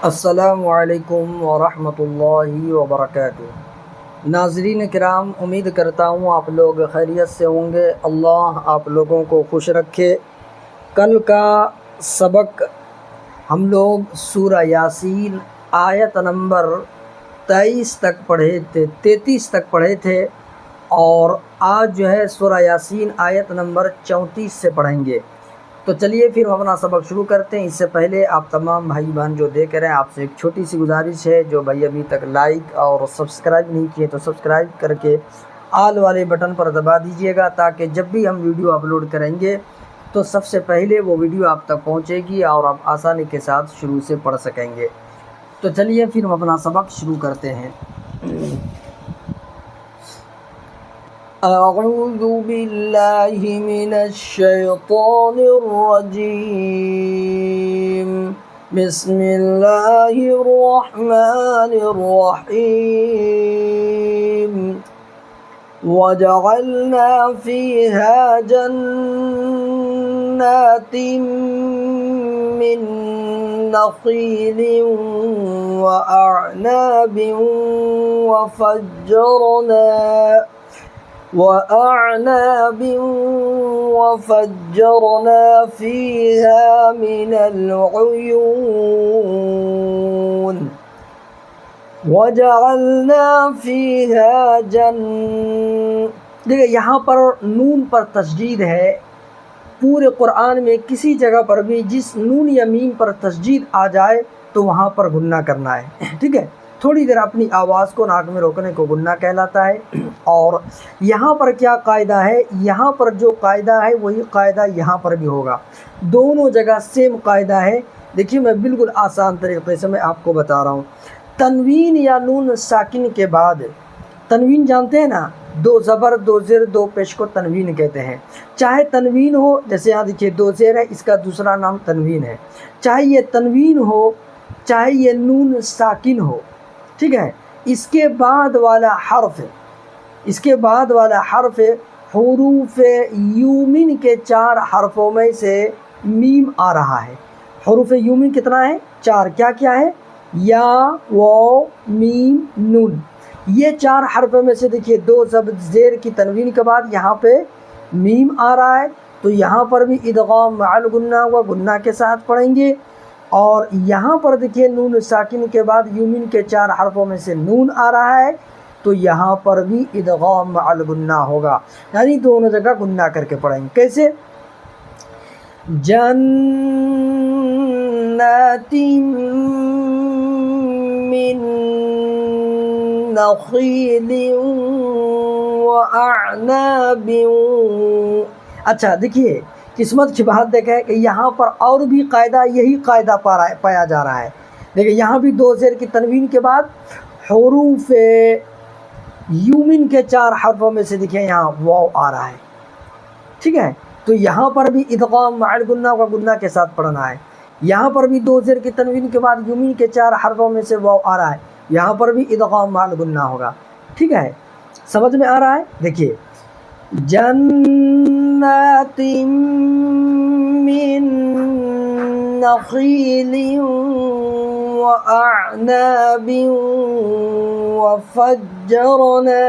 السلام علیکم ورحمۃ اللہ وبرکاتہ۔ ناظرین کرام، امید کرتا ہوں آپ لوگ خیریت سے ہوں گے۔ اللہ آپ لوگوں کو خوش رکھے۔ کل کا سبق ہم لوگ سورہ یاسین آیت نمبر 23 تک پڑھے تھے اور آج جو ہے سورہ یاسین آیت نمبر 34 سے پڑھیں گے۔ تو چلیے پھر ہم اپنا سبق شروع کرتے ہیں۔ اس سے پہلے آپ تمام بھائی بہن جو دیکھ رہے ہیں، آپ سے ایک چھوٹی سی گزارش ہے، جو بھائی ابھی تک لائک اور سبسکرائب نہیں کیے تو سبسکرائب کر کے آل والے بٹن پر دبا دیجئے گا، تاکہ جب بھی ہم ویڈیو اپلوڈ کریں گے تو سب سے پہلے وہ ویڈیو آپ تک پہنچے گی اور آپ آسانی کے ساتھ شروع سے پڑھ سکیں گے۔ تو چلیے پھر ہم اپنا سبق شروع کرتے ہیں۔ اعوذ باللہ من الشیطان الرجیم، بسم اللہ الرحمن الرحیم۔ وجعلنا فیہا جنات من نخیل وأعناب وفجرنا فيها من العيون وجعلنا فيها دیکھیں یہاں پر نون پر تشدید ہے۔ پورے قرآن میں کسی جگہ پر بھی جس نون یا میم پر تشدید آ جائے تو وہاں پر غنہ کرنا ہے، ٹھیک ہے؟ تھوڑی دیر اپنی آواز کو ناک میں روکنے کو غنہ کہلاتا ہے۔ اور یہاں پر کیا قاعدہ ہے؟ یہاں پر جو قاعدہ ہے وہی قاعدہ یہاں پر بھی ہوگا، دونوں جگہ سیم قاعدہ ہے۔ دیکھیے میں بالکل آسان طریقے سے میں آپ کو بتا رہا ہوں۔ تنوین یا نون ساکن کے بعد، تنوین جانتے ہیں نا، دو زبر دو زیر دو پیش کو تنوین کہتے ہیں۔ چاہے تنوین ہو، جیسے یہاں دیکھیے دو زیر ہے، اس کا دوسرا نام تنوین ہے۔ چاہے یہ تنوین ہو، چاہے یہ نون ساکن ہو، ٹھیک ہے؟ اس کے بعد والا حرف حروف یومن کے 4 حرفوں میں سے میم آ رہا ہے۔ حروف یومن کتنا ہے؟ 4۔ کیا ہے؟ یا، واو، میم، نون۔ یہ 4 حرفوں میں سے دیکھیے دو زیر کی تنوین کے بعد یہاں پہ میم آ رہا ہے، تو یہاں پر بھی ادغام مع الغنہ ہوا، غنہ کے ساتھ پڑھیں گے۔ اور یہاں پر دیکھیے نون ساکن کے بعد یومن کے 4 حرفوں میں سے نون آ رہا ہے، تو یہاں پر بھی ادغام مع الغنہ ہوگا، یعنی دونوں جگہ غنہ کر کے پڑھیں گے۔ کیسے؟ جنات من نخیل وأعناب۔ اچھا دیکھیے قسمت کی بات دیکھیں کہ یہاں پر اور بھی قاعدہ، یہی قاعدہ پایا جا رہا ہے۔ دیکھیں یہاں بھی دو زیر کی تنوین کے بعد حروف یومن کے 4 حرفوں میں سے دیکھیں یہاں واو آ رہا ہے، ٹھیک ہے؟ تو یہاں پر بھی ادغام مع الغنہ کا غنہ کے ساتھ پڑھنا ہے۔ یہاں پر بھی دو زیر کی تنوین کے بعد یومن کے 4 حرفوں میں سے واو آ رہا ہے، یہاں پر بھی ادغام مع الغنہ ہوگا، ٹھیک ہے؟ سمجھ میں آ رہا ہے؟ دیکھیے جنات من نخیل وأعناب وفجرنا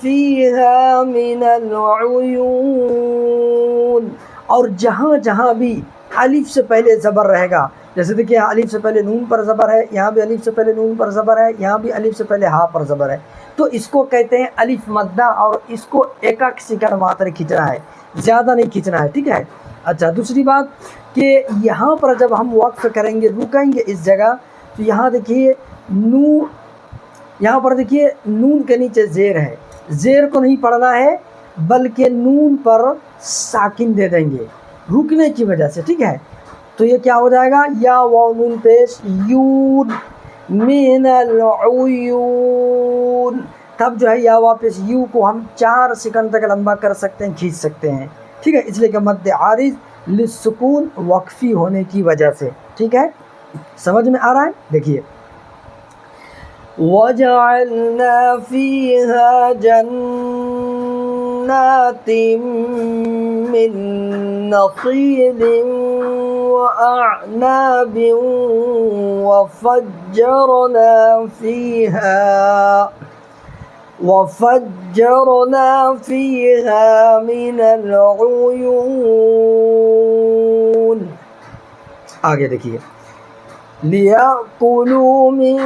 فيها من العيون۔ اور جہاں جہاں بھی الف سے پہلے زبر رہے گا، جیسے دیکھیں الف سے پہلے نون پر زبر ہے، یہاں بھی الف سے پہلے نون پر زبر ہے، یہاں بھی الف سے پہلے ہا پر زبر ہے، تو اس کو کہتے ہیں الف مدہ، اور اس کو ایک سیکنڈ ماتر کھینچنا ہے، زیادہ نہیں کھینچنا ہے، ٹھیک ہے؟ اچھا دوسری بات کہ یہاں پر جب ہم وقف کریں گے، رکیں گے اس جگہ، تو یہاں دیکھیے یہاں پر دیکھیے نون کے نیچے زیر ہے، زیر کو نہیں پڑھنا ہے بلکہ نون پر ساکن دے دیں گے رکنے کی وجہ سے، ٹھیک ہے؟ تو یہ کیا ہو جائے گا؟ یا واو نون پیش یون من العیون۔ تب جو ہے یا واپس یو کو ہم 4 سیکنڈ تک لمبا کر سکتے ہیں، کھینچ سکتے ہیں، ٹھیک ہے؟ اس لیے کہ مد عارض للسکون وقفی ہونے کی وجہ سے، ٹھیک ہے؟ سمجھ میں آ رہا ہے؟ دیکھیے وَجَعَلْنَا فِيهَا جَنَّاتٍ جنات من نخيل وأعناب وفجرنا فيها من العيون. آگے دیکھیے لِيَأْكُلُوا مِن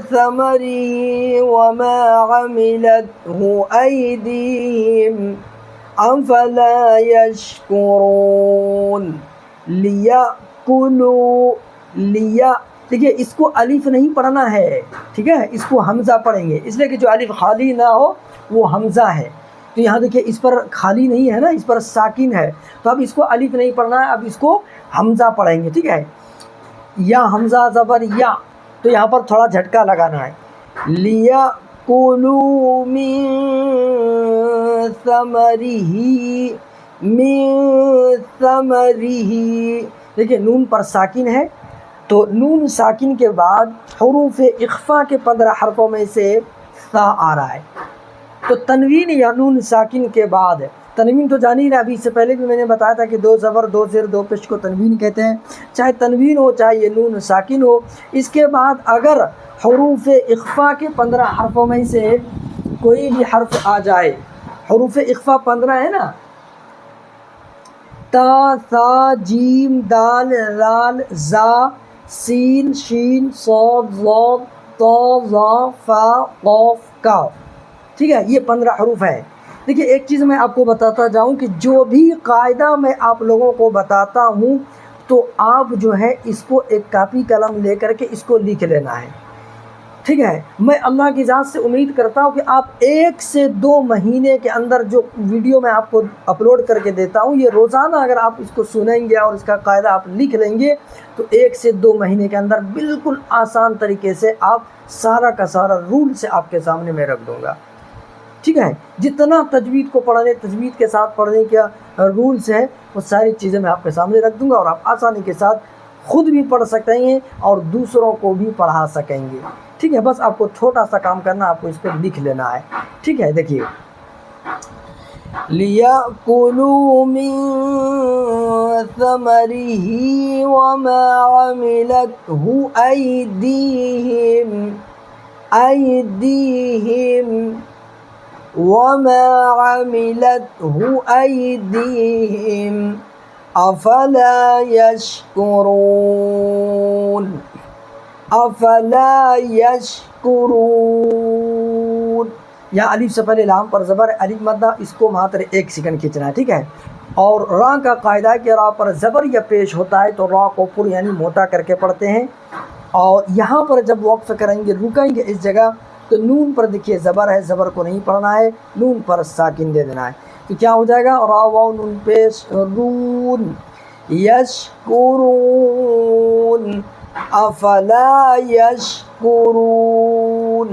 ثَمَرِهِ وَمَا عَمِلَتْهُ أَيْدِيهِمْ أَفَلَا يَشْكُرُونَ. لِيَأْكُلُوا دیکھیے اس کو الف نہیں پڑھنا ہے، ٹھیک ہے، اس کو حمزہ پڑھیں گے، اس لیے کہ جو الف خالی نہ ہو وہ حمزہ ہے. تو یہاں دیکھیے اس پر خالی نہیں ہے نا، اس پر ساکن ہے، تو اب اس کو الف نہیں پڑھنا ہے، اب اس کو حمزہ پڑھیں گے، ٹھیک ہے. یا حمزہ زبر یا، تو یہاں پر تھوڑا جھٹکا لگانا ہے. لِيَأْكُلُوا مِن ثَمَرِهِ. دیکھیے نون پر ساکن ہے، تو نون ساکن کے بعد حروف اخفا کے 15 حرفوں میں سے سا آ رہا ہے. تو تنوین یا نون ساکن کے بعد، تنوین تو جانی رہا، ابھی اس سے پہلے بھی میں نے بتایا تھا کہ 2 زبر 2 زیر 2 پیش کو تنوین کہتے ہیں. چاہے تنوین ہو چاہے یہ نون ساکن ہو، اس کے بعد اگر حروف اخفا کے 15 حرفوں میں سے کوئی بھی حرف آ جائے، حروف اخفا 15 ہے نا، تا ثا جیم دال ذال زا سین شین صاد ضاد طا ظا فا قاف کاف، ٹھیک ہے، یہ 15 حروف ہیں. دیکھیے ایک چیز میں آپ کو بتاتا جاؤں کہ جو بھی قاعدہ میں آپ لوگوں کو بتاتا ہوں تو آپ جو ہے اس کو ایک کاپی قلم لے کر کے اس کو لکھ لینا ہے، ٹھیک ہے. میں اللہ کی ذات سے امید کرتا ہوں کہ آپ 1 سے 2 مہینے کے اندر جو ویڈیو میں آپ کو اپلوڈ کر کے دیتا ہوں، یہ روزانہ اگر آپ اس کو سنیں گے اور اس کا قاعدہ آپ لکھ لیں گے تو 1 سے 2 مہینے کے اندر بالکل آسان طریقے سے آپ سارا کا سارا رول سے آپ کے سامنے میں رکھ دوں گا، ٹھیک ہے. جتنا تجوید کو پڑھنے، تجوید کے ساتھ پڑھنے کا رولز ہے، وہ ساری چیزیں میں آپ کے سامنے رکھ دوں گا اور آپ آسانی کے ساتھ خود بھی پڑھ سکیں گے اور دوسروں کو بھی پڑھا سکیں گے، ٹھیک ہے. بس آپ کو چھوٹا سا کام کرنا، آپ کو اس پہ لکھ لینا ہے، ٹھیک ہے. دیکھیے لِيَأْكُلُوا مِن ثَمَرِهِ وَمَا عَمِلَتْهُ أَيْدِيهِمْ وَمَا عَمِلَتْهُ أَيْدِيهِمْ أَفَلَا يَشْكُرُونَ. أَفَلَا يَشْكُرُونَ. یہاں الف سے پہلے لام پر زبر ہے، الف مدہ، اس کو ماتر 1 سیکنڈ کھینچنا ہے، ٹھیک ہے. اور را کا قاعدہ ہے کہ را پر زبر یا پیش ہوتا ہے تو را کو پر یعنی موٹا کر کے پڑھتے ہیں. اور یہاں پر جب وقف کریں گے، رکیں گے اس جگہ، تو نون پر دیکھیے زبر ہے، زبر کو نہیں پڑھنا ہے، نون پر ساکن دے دینا ہے. تو کیا ہو جائے گا؟ را واو نون پیش رون. یشکرون. افلا یشکرون.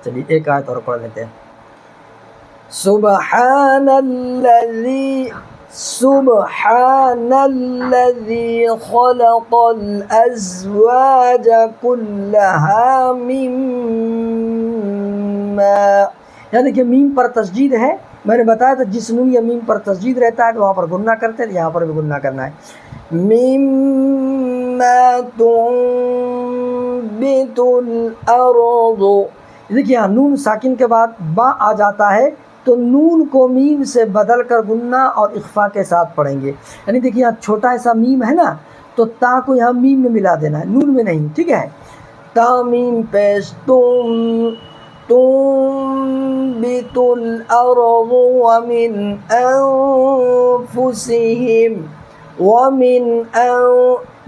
چلیے ایک آیت اور پڑھ لیتے ہیں. سبحان الذي خلق الأزواج كلها مما. یعنی کہ میم پر تسجید ہے، میں نے بتایا تھا جس نون یا میم پر تسجید رہتا ہے تو وہاں پر گننا کرتے ہیں، یہاں پر بھی گننا کرنا ہے. مما تنبت الأرض. دیکھیے یہاں نون ساکن کے بعد با آ جاتا ہے تو نون کو میم سے بدل کر گننا اور اخفا کے ساتھ پڑھیں گے. یعنی دیکھیے یہاں چھوٹا ایسا میم ہے نا، تو تا کو یہاں میم میں ملا دینا ہے، نون میں نہیں، ٹھیک ہے. تا میم پیش تنبت الأرض ومن أنفسهم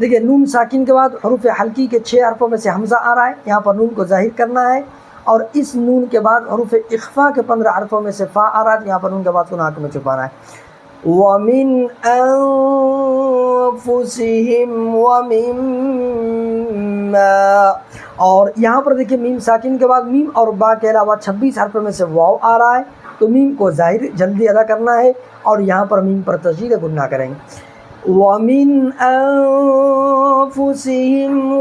دیکھیے نون ساکن کے بعد حروف حلقی کے 6 حرفوں میں سے حمزہ آ رہا ہے، یہاں پر نون کو ظاہر کرنا ہے. اور اس نون کے بعد حروف اخفا کے 15 حرفوں میں سے فا آ رہا ہے، یہاں پر نون کے بعد کو ناک میں چھپانا ہے. وَمِنْ أَنفُسِهِمْ وَمِمَّا. اور یہاں پر دیکھیے میم ساکن کے بعد میم اور با کے علاوہ 26 حرفوں میں سے واو آ رہا ہے، تو میم کو ظاہر جلدی ادا کرنا ہے اور یہاں پر میم پر تشدید گننا کریں گے. وَمِنْ أَنفُسِهِمْ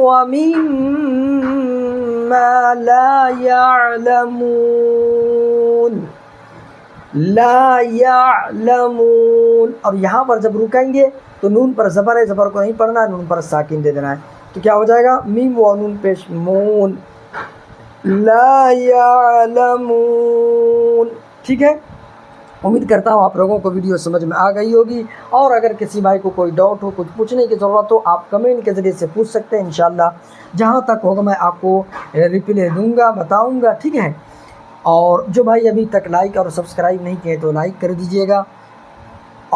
وَمِمَّا لَا يَعْلَمُونَ. لا يعلمون. اور یہاں پر جب رکیں گے تو نون پر زبر ہے، زبر کو نہیں پڑھنا ہے، نون پر ساکن دے دینا ہے. تو کیا ہو جائے گا؟ میم و نون پیش مون. لا يعلمون. ٹھیک ہے، امید کرتا ہوں آپ لوگوں کو ویڈیو سمجھ میں آ گئی ہوگی. اور اگر کسی بھائی کو کوئی ڈاؤٹ ہو، کچھ پوچھنے کی ضرورت ہو، آپ کمنٹ کے ذریعے سے پوچھ سکتے ہیں. انشاءاللہ جہاں تک ہوگا میں آپ کو ریپلائی دوں گا، بتاؤں گا. ٹھیک ہے، اور جو بھائی ابھی تک لائک اور سبسکرائب نہیں کیے تو لائک کر دیجئے گا،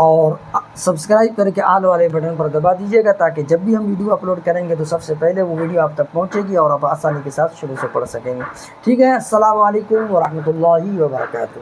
اور سبسکرائب کر کے آل والے بٹن پر دبا دیجئے گا تاکہ جب بھی ہم ویڈیو اپلوڈ کریں گے تو سب سے پہلے وہ ویڈیو آپ تک پہنچے گی اور آپ آسانی کے ساتھ شروع سے پڑھ سکیں گے. ٹھیک ہے، السلام علیکم ورحمۃ اللہ وبرکاتہ.